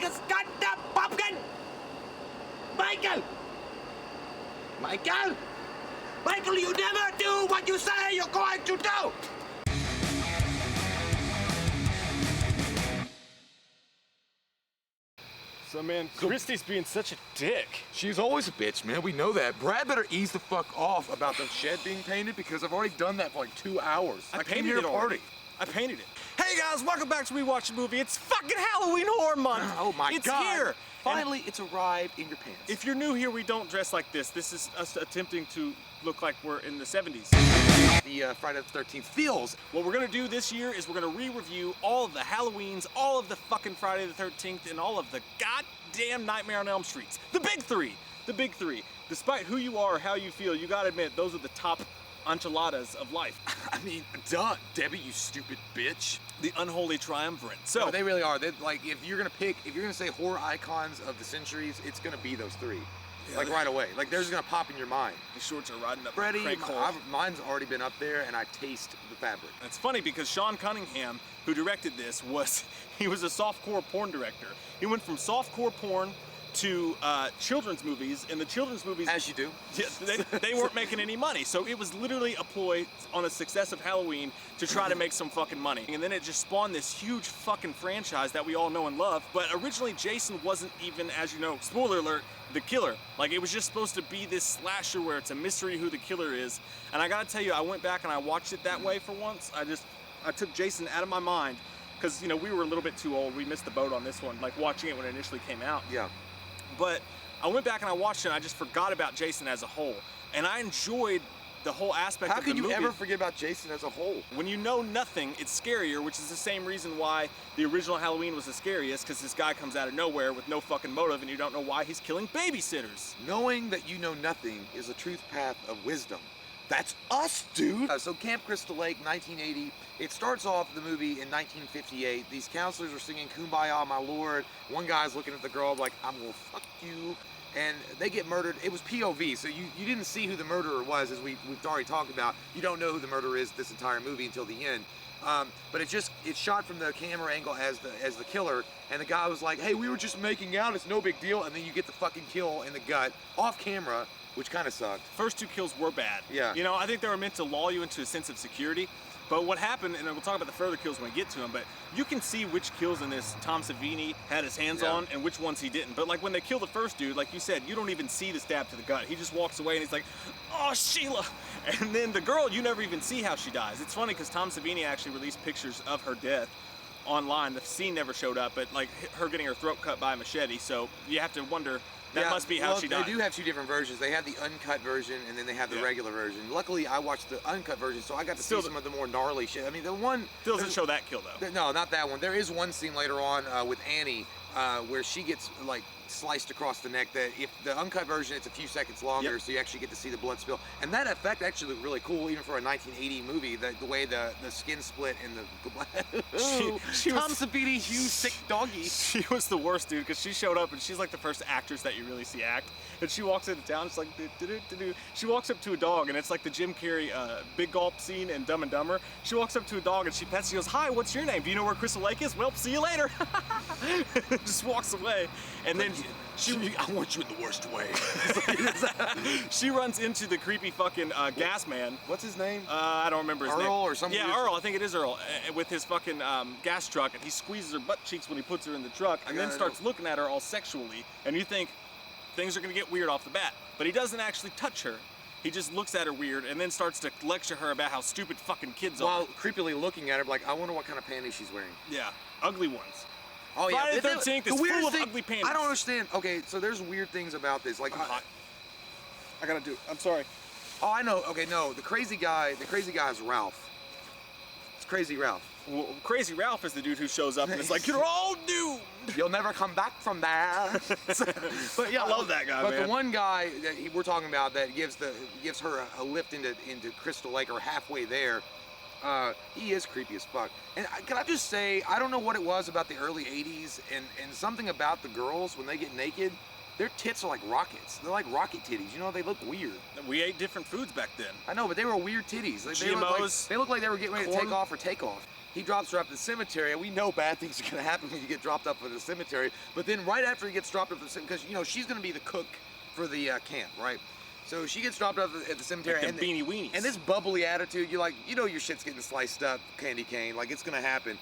biggest goddamn pumpkin! Michael! Michael! Michael, you never do what you say you're going to do! So, man, Christy's being such a dick. She's always a bitch, man. We know that. Brad better ease the fuck off about the shed being painted because I've already done that for like 2 hours. I painted it already. I painted it. Hey guys, welcome back to Rewatch the Movie. It's fucking Halloween Horror Month. Oh my it's God. It's here. Finally, it's arrived in your pants. If you're new here, we don't dress like this. This is us attempting to look like we're in the 70s. The Friday the 13th feels. What we're gonna do this year is we're gonna re-review all of the Halloweens, all of the fucking Friday the 13th, and all of the goddamn Nightmare on Elm Streets. The big three. The big three. Despite who you are or how you feel, you gotta admit, those are the top enchiladas of life. I mean, duh, Debbie, you stupid bitch. The unholy triumvirate. So no, they really are. They're like, if you're gonna say horror icons of the centuries, it's gonna be those three. Yeah, like right away. Like they're just gonna pop in your mind. The shorts are riding up. Freddie, mine's already been up there, and I taste the fabric. It's funny because Sean Cunningham, who directed this, he was a softcore porn director. He went from softcore porn to children's movies, and the children's movies, as you do, yeah, they weren't making any money, so it was literally a ploy on a success of Halloween to try to make some fucking money. And then it just spawned this huge fucking franchise that we all know and love. But originally Jason wasn't even, as you know, spoiler alert, the killer. Like, it was just supposed to be this slasher where it's a mystery who the killer is. And I gotta tell you, I went back and I watched it that way for once. I took Jason out of my mind because, you know, we were a little bit too old. We missed the boat on this one, like watching it when it initially came out. Yeah. But I went back and I watched it and I just forgot about Jason as a whole. And I enjoyed the whole aspect of the movie. How could you ever forget about Jason as a whole? When you know nothing, it's scarier, which is the same reason why the original Halloween was the scariest, because this guy comes out of nowhere with no fucking motive and you don't know why he's killing babysitters. Knowing that you know nothing is a truth path of wisdom. That's us, dude! So Camp Crystal Lake, 1980. It starts off the movie in 1958. These counselors are singing Kumbaya, my lord. One guy's looking at the girl like, I'm gonna fuck you. And they get murdered. It was POV, so you didn't see who the murderer was, as we've already talked about. You don't know who the murderer is this entire movie until the end. But it's shot from the camera angle as the killer, and the guy was like, hey, we were just making out, it's no big deal, and then you get the fucking kill in the gut, off camera, which kind of sucked. First two kills were bad. Yeah. You know, I think they were meant to lull you into a sense of security. But what happened, and we'll talk about the further kills when we get to them, but you can see which kills in this Tom Savini had his hands on and which ones he didn't. But like when they kill the first dude, like you said, you don't even see the stab to the gut. He just walks away and he's like, oh, Sheila. And then the girl, you never even see how she dies. It's funny because Tom Savini actually released pictures of her death online. The scene never showed up, but like her getting her throat cut by a machete. So you have to wonder, that must be how she died. They do have two different versions. They have the uncut version and then they have the regular version. Luckily, I watched the uncut version, so I got to see some of the more gnarly shit. I mean, the one... Still doesn't show that kill, though. No, not that one. There is one scene later on with Annie where she gets, like, sliced across the neck. That if the uncut version, it's a few seconds longer, so you actually get to see the blood spill. And that effect actually looked really cool, even for a 1980 movie. The way the skin split and the she Tom Savini, you sick doggy. She was the worst, dude, because she showed up and she's like the first actress that you really see act. And she walks into town, it's like she walks up to a dog, and it's like the Jim Carrey Big Gulp scene in Dumb and Dumber. She walks up to a dog and she pets. She goes, "Hi, what's your name? Do you know where Crystal Lake is? Well, see you later." Just walks away, and then I want you in the worst way. She runs into the creepy fucking gas man. What's his name? I don't remember his name. Earl or something? Yeah, Earl. I think it is Earl. With his fucking gas truck, and he squeezes her butt cheeks when he puts her in the truck, and then starts looking at her all sexually, and you think things are gonna get weird off the bat. But he doesn't actually touch her. He just looks at her weird and then starts to lecture her about how stupid fucking kids are. While creepily looking at her, like, I wonder what kind of panties she's wearing. Yeah, ugly ones. Oh yeah, Friday the 13th is full of ugly panties. I don't understand. Okay, so there's weird things about this. Like, I gotta do. I'm sorry. Oh, I know. Okay, no, the crazy guy is Ralph. It's Crazy Ralph. Well, Crazy Ralph is the dude who shows up and it's like, you're all doomed. You'll never come back from there. But yeah, I love that guy, but man. the one guy that we're talking about that gives her a lift into Crystal Lake, or halfway there, he is creepy as fuck. And can I just say, I don't know what it was about the early 80s and something about the girls when they get naked. Their tits are like rockets. They're like rocket titties. You know, they look weird. We ate different foods back then. I know, but they were weird titties. GMOs. They look like they were getting ready to take off or take off. he drops her up at the cemetery, and we know bad things are gonna happen when you get dropped up at the cemetery. But then right after he gets dropped up at the cemetery, because you know she's gonna be the cook for the camp, right? So she gets dropped up at the cemetery, Like and beanie weenies. And this bubbly attitude, you're like, you know your shit's getting sliced up, candy cane, like it's gonna happen.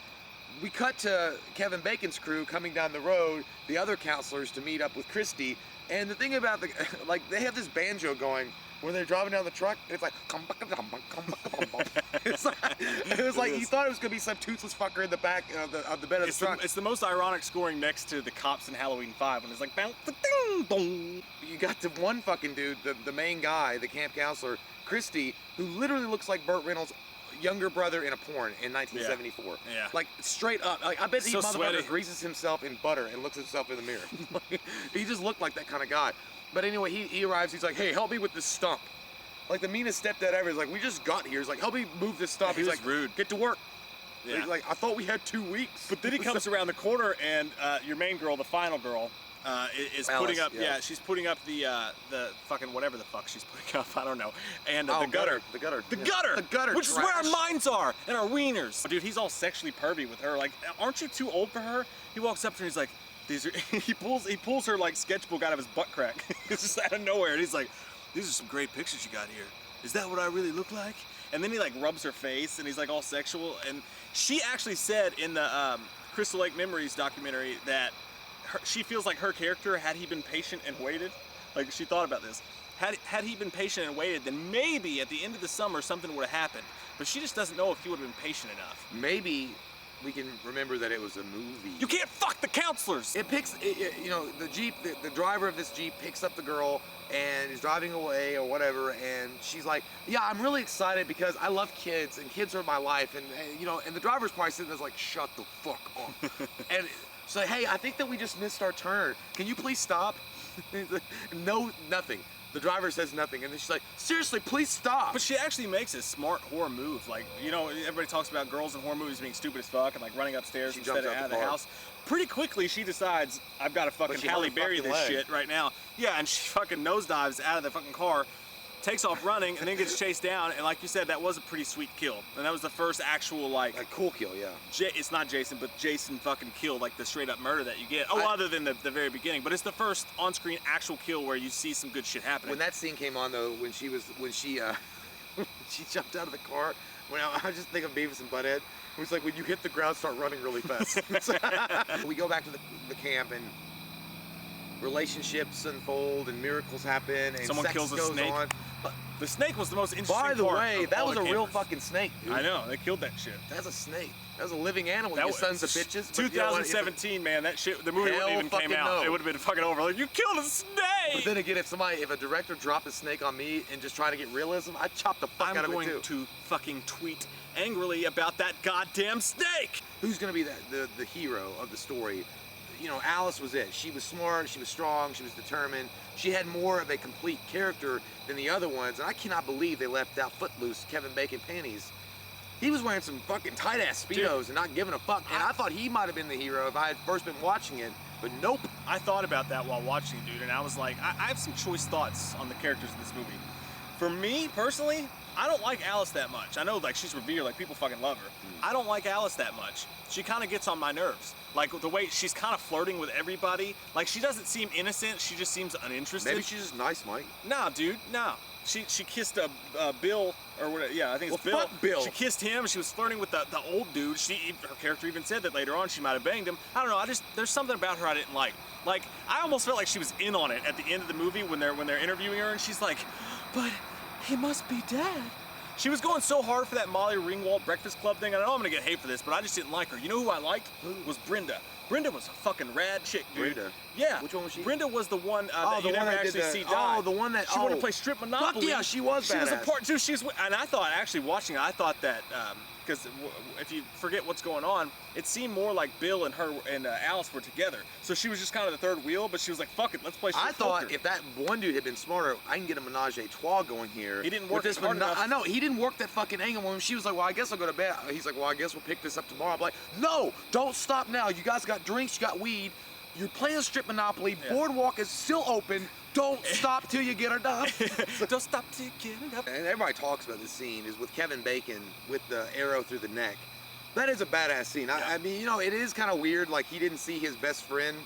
We cut to Kevin Bacon's crew coming down the road, the other counselors, to meet up with Christy. And the thing about like they have this banjo going when they're driving down the truck. It's like, it was like you thought it was gonna be some toothless fucker in the back of the bed of the truck. It's the most ironic scoring next to the cops in Halloween 5 when it's like bounce, ding, dong. You got the one fucking dude, the main guy, the camp counselor, Christy, who literally looks like Burt Reynolds' younger brother in a porn in 1974. Yeah. Like straight up. Like I bet he So motherfucker sweaty. greases himself in butter and looks himself in the mirror. He just looked like that kind of guy. But anyway, he arrives. He's like, "Hey, help me with this stump." Like the meanest stepdad ever. He's like, "We just got here." He's like, "Help me move this stump." He He's was like, rude. "Get to work." Yeah. He's like, "I thought we had 2 weeks." But then he comes around the corner, and your main girl, the final girl, is putting Alice, up. Yeah, she's putting up the fucking whatever the fuck she's putting up. I don't know. And the gutter. The gutter. The Yeah. gutter. The gutter. Which is where our trash. minds are and our wieners. Dude, he's all sexually pervy with her. Like, aren't you too old for her? He walks up to her and he's like, these are. he pulls her like sketchbook out of his butt crack. It's just out of nowhere, and he's like, these are some great pictures you got here. Is that what I really look like? And then he like rubs her face and he's like all sexual. And she actually said in the Crystal Lake Memories documentary that she feels like her character, had he been patient and waited, like she thought about this, had he been patient and waited, then maybe at the end of the summer something would have happened. But she just doesn't know if he would have been patient enough. Maybe we can remember that it was a movie. You can't fuck the counselors! You know, the Jeep, the driver of this Jeep picks up the girl and is driving away or whatever, and she's like, yeah, I'm really excited because I love kids and kids are my life, and you know, and the driver's probably sitting there like, shut the fuck up. And she's like, hey, I think that we just missed our turn. Can you please stop? No, nothing. The driver says nothing, and then she's like, seriously, please stop. But she actually makes a smart horror move. Like, you know, everybody talks about girls in horror movies being stupid as fuck and like running upstairs instead of out of the house. Pretty quickly, she decides, I've got to fucking Halle Berry this shit right now. Yeah, and she fucking nosedives out of the fucking car, takes off running, and then gets chased down. And like you said, that was a pretty sweet kill. And that was the first actual, like... A cool kill, yeah. It's not Jason, but Jason fucking killed, like the straight up murder that you get. Oh, other than the very beginning. But it's the first on-screen actual kill where you see some good shit happening. When that scene came on, though, when she she jumped out of the car, I just think of Beavis and Butthead. It was like when you hit the ground, start running really fast. We go back to the camp, and relationships unfold, and miracles happen, and someone sex kills a goes snake. on. The snake was the most interesting part. By the way, that was a real campers. fucking snake, dude. I know, they killed that shit. That's a snake. That was a living animal, That you was sons of bitches. But 2017, man, that shit, the movie wouldn't even came out. no. It would have been fucking over. Like, you killed a snake! But then again, if a director dropped a snake on me and just trying to get realism, I'd chop the fuck out of it too. I'm going to fucking tweet angrily about that goddamn snake! Who's gonna be the hero of the story? You know, Alice was it. She was smart, she was strong, she was determined. She had more of a complete character than the other ones, and I cannot believe they left out Footloose, Kevin Bacon panties. He was wearing some fucking tight-ass Speedos and not giving a fuck, and I thought he might have been the hero if I had first been watching it, but nope. I thought about that while watching it, dude, and I was like, I have some choice thoughts on the characters in this movie. For me, personally, I don't like Alice that much. I know, like, she's revered, like, people fucking love her. I don't like Alice that much. She kind of gets on my nerves. Like, the way she's kind of flirting with everybody. Like, she doesn't seem innocent, she just seems uninterested. Maybe she's just nice, Mike. Nah, dude, nah. She kissed Bill, or whatever, yeah, I think it's Bill. Fuck Bill. She kissed him, she was flirting with the old dude. Her character even said that later on she might have banged him. I don't know, there's something about her I didn't like. Like, I almost felt like she was in on it at the end of the movie when they're interviewing her, and she's like, but he must be dead. She was going so hard for that Molly Ringwald Breakfast Club thing. I know I'm gonna get hate for this, but I just didn't like her. You know who I liked? Was Brenda. Brenda was a fucking rad chick, dude. Brenda? Yeah. Which one was she? Brenda was the one that you never actually see die. Oh, the one that... She wanted to play Strip Monopoly. Fuck yeah, she was badass. She was a part, dude, and I thought, actually watching it, I thought that, because if you forget what's going on, it seemed more like Bill and her and Alice were together. So she was just kind of the third wheel, but she was like, fuck it, let's play Strip I thought poker. if that one dude had been smarter, I can get a menage a trois going here. He didn't work this hard enough. I know, he didn't work that fucking angle when she was like, well, I guess I'll go to bed. He's like, well, I guess we'll pick this up tomorrow. I'm like, no, don't stop now. You guys got drinks, you got weed. You're playing Strip Monopoly. Yeah. Boardwalk is still open. Don't stop till you get enough. Don't stop till you get enough. And everybody talks about this scene is with Kevin Bacon with the arrow through the neck. That is a badass scene. I mean, you know, it is kind of weird. Like, he didn't see his best friend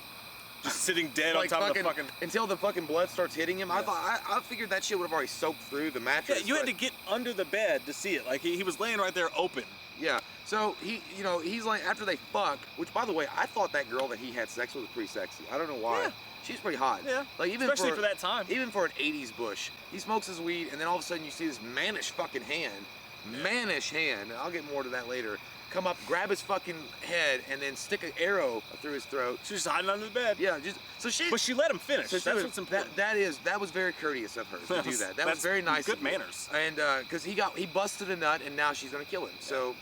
just sitting dead like on top of the fucking... Until the fucking blood starts hitting him. Yeah. I figured that shit would have already soaked through the mattress. Yeah, you had to get under the bed to see it. Like, he was laying right there open. Yeah, so you know, he's like, after they fuck, which by the way, I thought that girl that he had sex with was pretty sexy. I don't know why. Yeah. She's pretty hot. Yeah, like even especially for that time. Even for an 80s bush. He smokes his weed, and then all of a sudden you see this mannish fucking hand, and I'll get more to that later, come up, grab his fucking head, and then stick an arrow through his throat. She's just hiding under the bed. Yeah, but she let him finish. So That's what's important. That was very courteous of her to do that. That was very nice. Good manners. And because he busted a nut, and now she's gonna kill him. So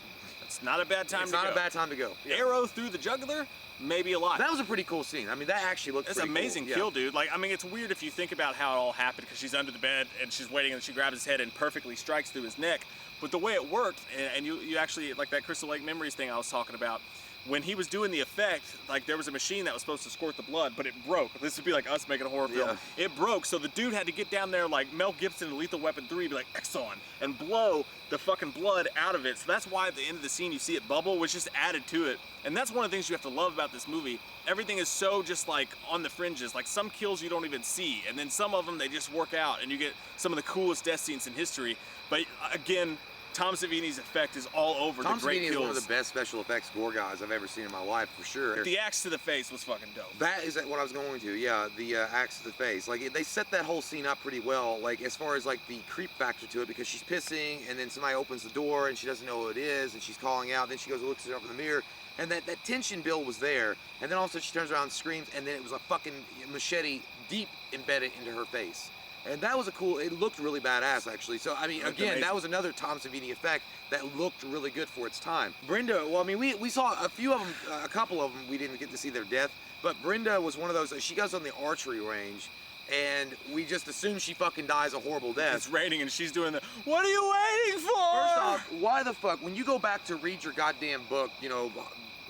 it's not a bad time to go. It's not a bad time to go. Yeah. Arrow through the jugular, maybe a lot. That was a pretty cool scene. I mean, that actually looked pretty cool. It's an amazing kill, dude. Like, I mean, it's weird if you think about how it all happened, because she's under the bed and she's waiting and she grabs his head and perfectly strikes through his neck. But the way it worked, and you actually, like that Crystal Lake Memories thing I was talking about, when he was doing the effect, like there was a machine that was supposed to squirt the blood, but it broke. This would be like us making a horror film. It broke, so the dude had to get down there like Mel Gibson in Lethal Weapon 3, be like, Exxon, and blow the fucking blood out of it. So that's why at the end of the scene you see it bubble, which just added to it. And that's one of the things you have to love about this movie. Everything is so just like on the fringes. Like some kills you don't even see, and then some of them they just work out, and you get some of the coolest death scenes in history. But again, Tom Savini's effect is all over the great kills. Tom Savini is one of the best special effects gore guys I've ever seen in my life, for sure. The axe to the face was fucking dope. That is what I was going to, yeah, the axe to the face. Like, they set that whole scene up pretty well, like, as far as, like, the creep factor to it, because she's pissing, and then somebody opens the door, and she doesn't know who it is, and she's calling out, then she goes and looks herself in the mirror, and that tension build was there, and then all of a sudden she turns around and screams, and then it was a fucking machete deep embedded into her face. And that was it looked really badass, actually. So, I mean, again, that was another Tom Savini effect that looked really good for its time. Brenda, well, I mean, we saw a few of them, a couple of them, we didn't get to see their death, but Brenda was one of those, she goes on the archery range, and we just assume she fucking dies a horrible death. It's raining and she's doing the, what are you waiting for? First off, why the fuck, when you go back to read your goddamn book, you know,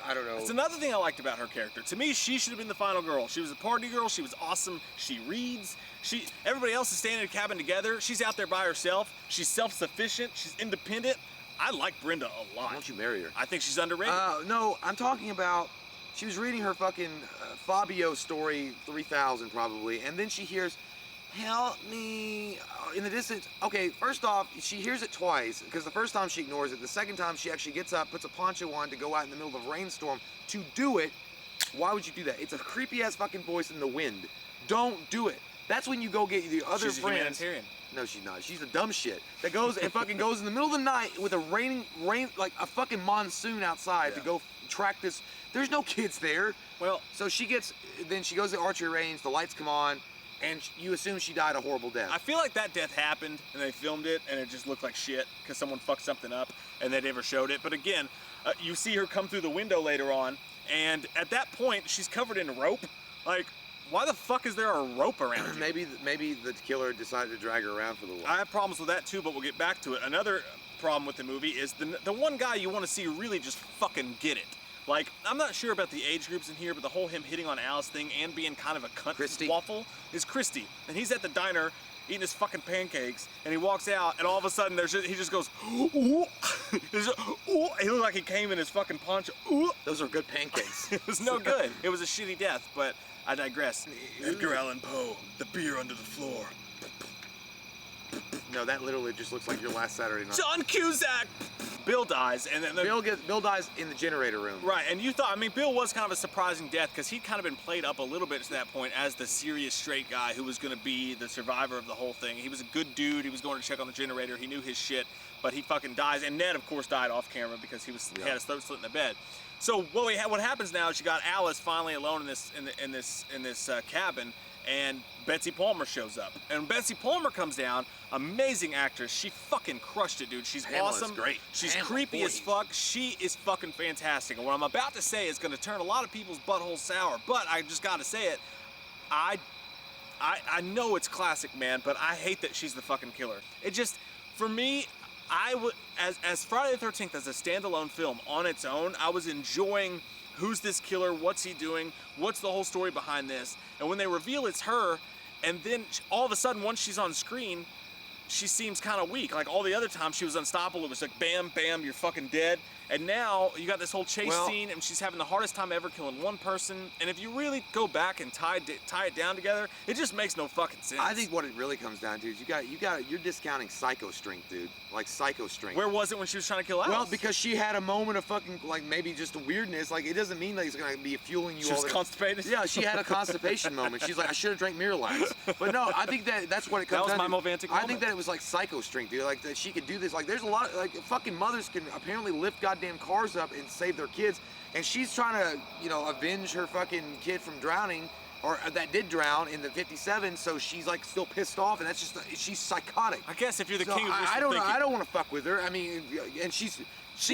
I don't know. It's another thing I liked about her character. To me, she should have been the final girl. She was a party girl. She was awesome. She reads. Everybody else is staying in a cabin together. She's out there by herself. She's self-sufficient. She's independent. I like Brenda a lot. Why don't you marry her? I think she's underrated. No, I'm talking about, she was reading her fucking Fabio story 3000 probably, and then she hears, help me, in the distance. Okay, first off, she hears it twice, because the first time she ignores it. The second time she actually gets up, puts a poncho on to go out in the middle of a rainstorm to do it. Why would you do that? It's a creepy ass fucking voice in the wind. Don't do it. That's when you go get the other she's friends. She's a humanitarian. No, she's not. She's the dumb shit that goes and fucking goes in the middle of the night with a rain, like a fucking monsoon outside to go track this. There's no kids there. Well, so then she goes to the archery range, the lights come on, and you assume she died a horrible death. I feel like that death happened, and they filmed it, and it just looked like shit, because someone fucked something up, and they never showed it. But again, you see her come through the window later on, and at that point, she's covered in rope. Like, why the fuck is there a rope around you? Maybe the killer decided to drag her around for the while. I have problems with that too, but we'll get back to it. Another problem with the movie is the one guy you want to see really just fucking get it. Like, I'm not sure about the age groups in here, but the whole him hitting on Alice thing and being kind of a cunt waffle is Christy. And he's at the diner eating his fucking pancakes, and he walks out, and all of a sudden he just goes, ooh. Ooh. He looked like he came in his fucking poncho. Ooh. Those are good pancakes. It was no good. It was a shitty death, but I digress. Edgar Allan Poe, the beer under the floor. No, that literally just looks like your last Saturday night. John Cusack! Bill dies, and then Bill dies in the generator room. Right, and you thought, I mean, Bill was kind of a surprising death, because he'd kind of been played up a little bit to that point as the serious straight guy who was going to be the survivor of the whole thing. He was a good dude. He was going to check on the generator. He knew his shit, but he fucking dies. And Ned, of course, died off camera because he had his throat slit in the bed. So what happens now is you got Alice finally alone in this cabin, and Betsy Palmer shows up. And when Betsy Palmer comes down, amazing actress. She fucking crushed it, dude. She's awesome. Great. She's creepy as fuck. She is fucking fantastic. And what I'm about to say is going to turn a lot of people's buttholes sour, but I just got to say it. I know it's classic, man, but I hate that she's the fucking killer. It just, for me, I would, as Friday the 13th as a standalone film on its own, I was enjoying who's this killer, what's he doing, what's the whole story behind this. And when they reveal it's her, and then all of a sudden once she's on screen, she seems kind of weak. Like all the other times she was unstoppable. It was like bam, bam, you're fucking dead. And now you got this whole chase scene, and she's having the hardest time ever killing one person. And if you really go back and tie it down together, it just makes no fucking sense. I think what it really comes down to is you're discounting psycho strength, dude. Like psycho strength. Where was it when she was trying to kill Alice? Well, because she had a moment of fucking, like, maybe just a weirdness. Like, it doesn't mean that it's gonna be fueling you all the time. She was constipated? Yeah, she had a constipation moment. She's like, I should have drank Miralax. But no, I think that's what it comes down to. That was my Movantic moment. I think that it was like psycho strength, dude. Like, that she could do this. Like, there's a lot of, like, fucking mothers can apparently lift goddamn cars up and save their kids. And she's trying to, you know, avenge her fucking kid from drowning, or that did drown in the 57, so she's like still pissed off, and that's just, she's psychotic. I guess if you're the So king of wishful I don't know, thinking. I don't want to fuck with her. I mean, and she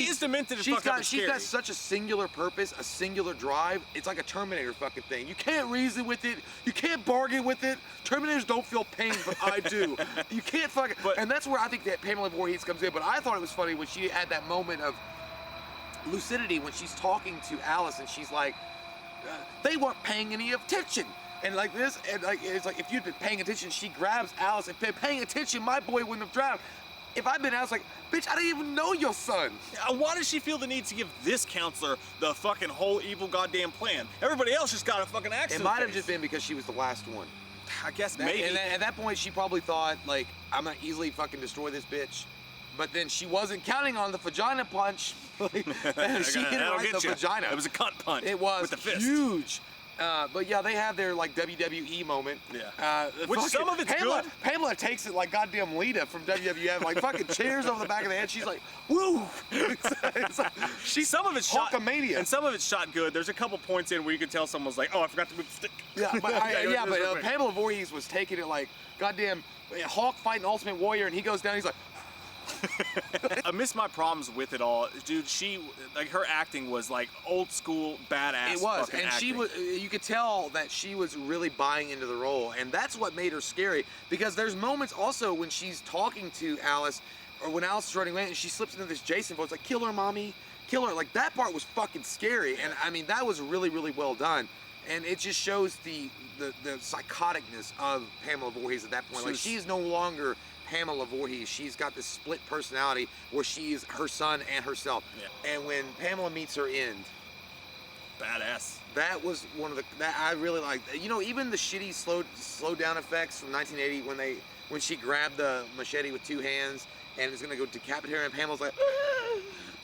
is demented and fucked up and She's got scary. such a singular purpose, a singular drive. It's like a Terminator fucking thing. You can't reason with it. You can't bargain with it. Terminators don't feel pain, but I do. You can't fucking. And that's where I think that Pamela Voorhees comes in. But I thought it was funny when she had that moment of lucidity when she's talking to Alice, and she's like, they weren't paying any attention. And like this, and like it's like if you'd been paying attention, she grabs Alice. If been paying attention, my boy wouldn't have drowned. If I'd been Alice, like, bitch, I didn't even know your son. Why does she feel the need to give this counselor the fucking whole evil goddamn plan? Everybody else just got a fucking axe. It might have just been because she was the last one. I guess maybe. And at that point, she probably thought, like, I'm gonna easily fucking destroy this bitch. But then she wasn't counting on the vagina punch. Like, she hit right in the vagina. It was a cunt punch. It was with the fist. huge. But yeah, they have their like WWE moment. Yeah. Which some of it's Pamela, good. Pamela takes it like goddamn Lita from WWF, like fucking chairs over the back of the head. She's like, woo! It's like, she's some of it's shot, Hulkamania. and some of it's shot good. There's a couple points in where you could tell someone's like, oh, I forgot to move the stick. Yeah, but Pamela Voorhees was taking it like goddamn Hulk fighting Ultimate Warrior, and he goes down. He's like. Amidst my problems with it all, dude, her acting was like old school badass. It was, and acting. she was. You could tell that she was really buying into the role, and that's what made her scary. Because there's moments also when she's talking to Alice, or when Alice is running away, and she slips into this Jason voice, like "Kill her, mommy, kill her." Like that part was fucking scary, and I mean that was really, really well done. And it just shows the psychoticness of Pamela Voorhees at that point. Like she's no longer Pamela Voorhees. She's got this split personality where she's her son and herself. Yeah. And when Pamela meets her end, badass. That was one of that I really liked. You know, even the shitty slow down effects from 1980 when she grabbed the machete with two hands and is gonna go decapitate her, and Pamela's like,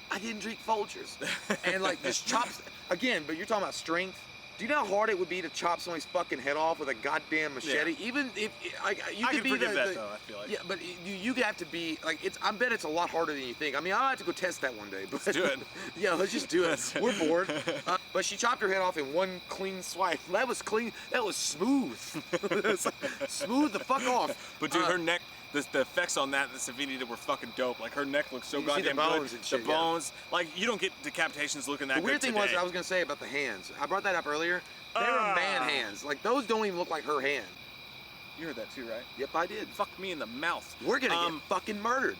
I didn't drink Folgers, and like just chops again. But you're talking about strength. Do you know how hard it would be to chop somebody's fucking head off with a goddamn machete? Yeah. Even if you could be forgive that though, I feel like. Yeah, but you have to be like I bet it's a lot harder than you think. I mean, I'll have to go test that one day. But, let's do it. Yeah, let's just do it. We're bored. But she chopped her head off in one clean swipe. That was clean. That was smooth. Smooth the fuck off. But dude, her neck. The effects on that Savini did were fucking dope. Like her neck looks so goddamn the bones good. And shit, the bones, like you don't get decapitations looking that good. The weird thing today. was, I was gonna say about the hands. I brought that up earlier. They were man hands. Like those don't even look like her hand. You heard that too, right? Yep, I did. Fuck me in the mouth. We're gonna get fucking murdered.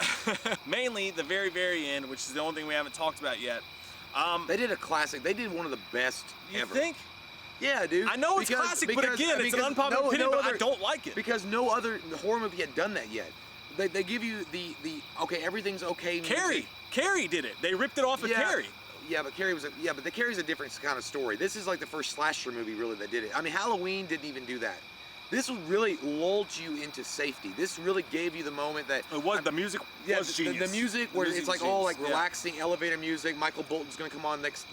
Mainly the very, very end, which is the only thing we haven't talked about yet. They did a classic. They did one of the best ever. You think? Yeah, dude. I know it's classic, but again, it's an unpopular opinion, but I don't like it. Because no other horror movie had done that yet. They give you the okay, everything's okay. Carrie did it. They ripped it off of Carrie. Yeah, but Carrie's a different kind of story. This is like the first slasher movie really that did it. I mean, Halloween didn't even do that. This really lulled you into safety. This really gave you the moment that it was the music. Was genius. The music where it's like all like relaxing elevator music. Michael Bolton's gonna come on next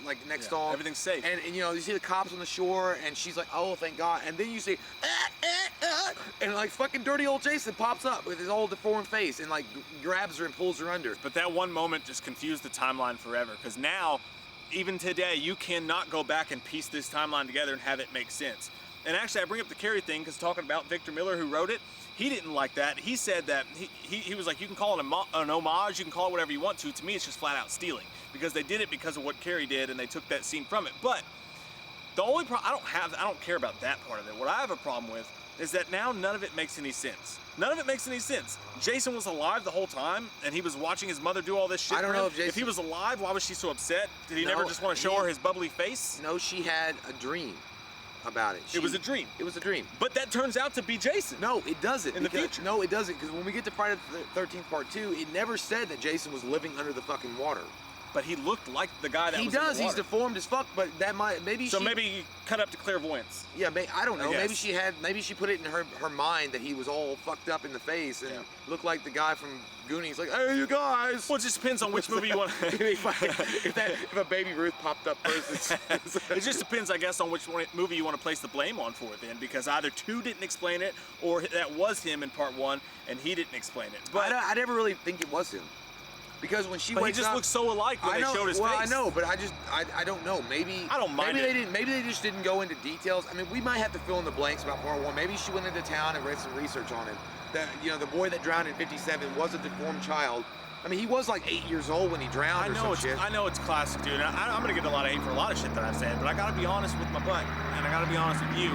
on. Everything's safe. And you know you see the cops on the shore, and she's like, oh thank God. And then you see, and like fucking dirty old Jason pops up with his old deformed face and like grabs her and pulls her under. But that one moment just confused the timeline forever. Because now, even today, you cannot go back and piece this timeline together and have it make sense. And actually, I bring up the Carrie thing because talking about Victor Miller, who wrote it, he didn't like that. He said that he was like, you can call it an homage, you can call it whatever you want to. To me, it's just flat out stealing because they did it because of what Carrie did and they took that scene from it. But the only problem, I don't care about that part of it. What I have a problem with is that now none of it makes any sense. None of it makes any sense. Jason was alive the whole time, and he was watching his mother do all this shit. I don't know if Jason... If he was alive, why was she so upset? Did he never just want to show her his bubbly face? No, she had a dream. about it. It was a dream. It was a dream. But that turns out to be Jason. No, it doesn't. In the future. No, it doesn't, because when we get to Friday the 13th Part 2, it never said that Jason was living under the fucking water. But he looked like the guy that He was does. in the He's water. deformed as fuck, but that might, maybe So maybe he cut up to clairvoyance. Yeah, I don't know. I Maybe guess. maybe she put it in her mind that he was all fucked up in the face and looked like the guy from Goonies, like, hey, you guys. Well, it just depends on which movie you want. if a Baby Ruth popped up first, It just depends, I guess, on which movie you want to place the blame on for it then, because either 2 didn't explain it, or that was him in Part 1 and he didn't explain it. But I never really think it was him. Because when she wakes up, he just looks so alike when they showed his face. I know, but I don't know. Maybe I don't mind Maybe they just didn't go into details. I mean, we might have to fill in the blanks about Part 1. Maybe she went into town and read some research on it. That the boy that drowned in '57 was a deformed child. I mean, he was like 8 years old when he drowned. I know it's classic, dude. I'm gonna get a lot of hate for a lot of shit that I've said, but I gotta be honest with my butt, and I gotta be honest with you.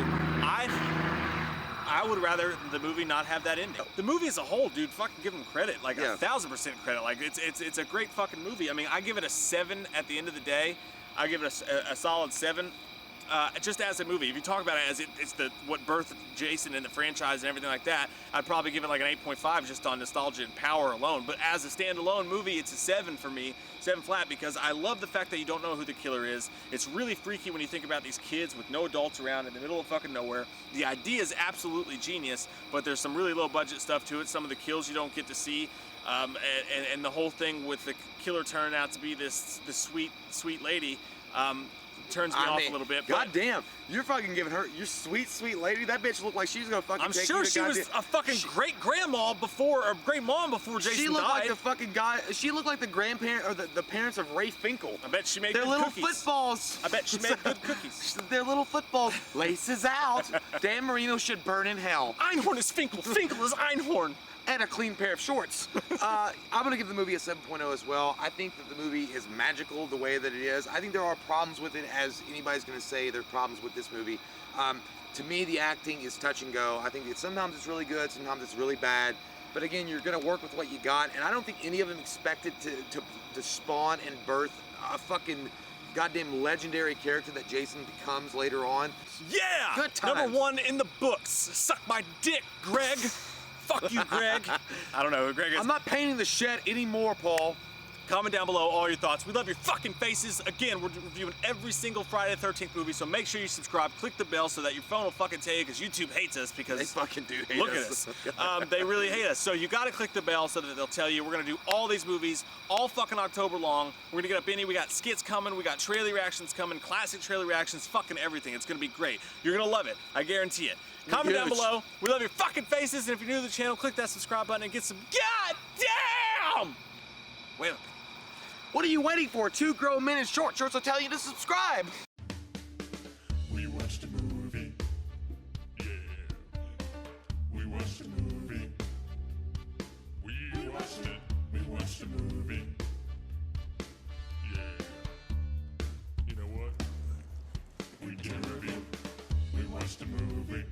I would rather the movie not have that ending. The movie as a whole, dude, fucking give them credit, like 1,000% credit. Like it's a great fucking movie. I mean, I give it a 7 at the end of the day. I give it a solid 7. Just as a movie, if you talk about it as it's what birthed Jason and the franchise and everything like that, I'd probably give it like an 8.5 just on nostalgia and power alone. But as a standalone movie, it's a 7 for me, 7 flat, because I love the fact that you don't know who the killer is. It's really freaky when you think about these kids with no adults around in the middle of fucking nowhere. The idea is absolutely genius, but there's some really low budget stuff to it. Some of the kills you don't get to see. And the whole thing with the killer turning out to be this sweet lady, turns me off a little bit. God damn, you're fucking giving her your sweet lady. That bitch looked like she was gonna fucking. I'm sure she was a fucking great grandma before, or great mom before Jason died. She looked like the fucking guy. She looked like the grandparent or the parents of Ray Finkel. I bet she made their good little cookies. footballs. I bet she made good cookies. Their little footballs. Laces out. Dan Marino should burn in hell. Einhorn is Finkel. Finkel is Einhorn. And a clean pair of shorts. I'm gonna give the movie a 7.0 as well. I think that the movie is magical the way that it is. I think there are problems with it, as anybody's gonna say there are problems with this movie. To me, the acting is touch and go. I think sometimes it's really good, sometimes it's really bad. But again, you're gonna work with what you got, and I don't think any of them expected to spawn and birth a fucking goddamn legendary character that Jason becomes later on. Yeah! Good times. Number 1 in the books. Suck my dick, Greg. Fuck you, Greg. I don't know who Greg is. I'm not painting the shed anymore, Paul. Comment down below all your thoughts. We love your fucking faces. Again, we're reviewing every single Friday the 13th movie, so make sure you subscribe, click the bell so that your phone will fucking tell you, because YouTube hates us, because they fucking do hate us. Look at us. They really hate us. So you gotta click the bell so that they'll tell you. We're gonna do all these movies all fucking October long. We're gonna get up any. We got skits coming, we got trailer reactions coming, classic trailer reactions, fucking everything. It's gonna be great. You're gonna love it. I guarantee it. Comment down below. We love your fucking faces, and if you're new to the channel, click that subscribe button and get some goddamn. Wait. What are you waiting for? 2 grown men in short shorts will tell you to subscribe. We watched a movie. Yeah. We watched a movie. We watched it. We watched a movie. Yeah. You know what? We did a review. We watched a movie.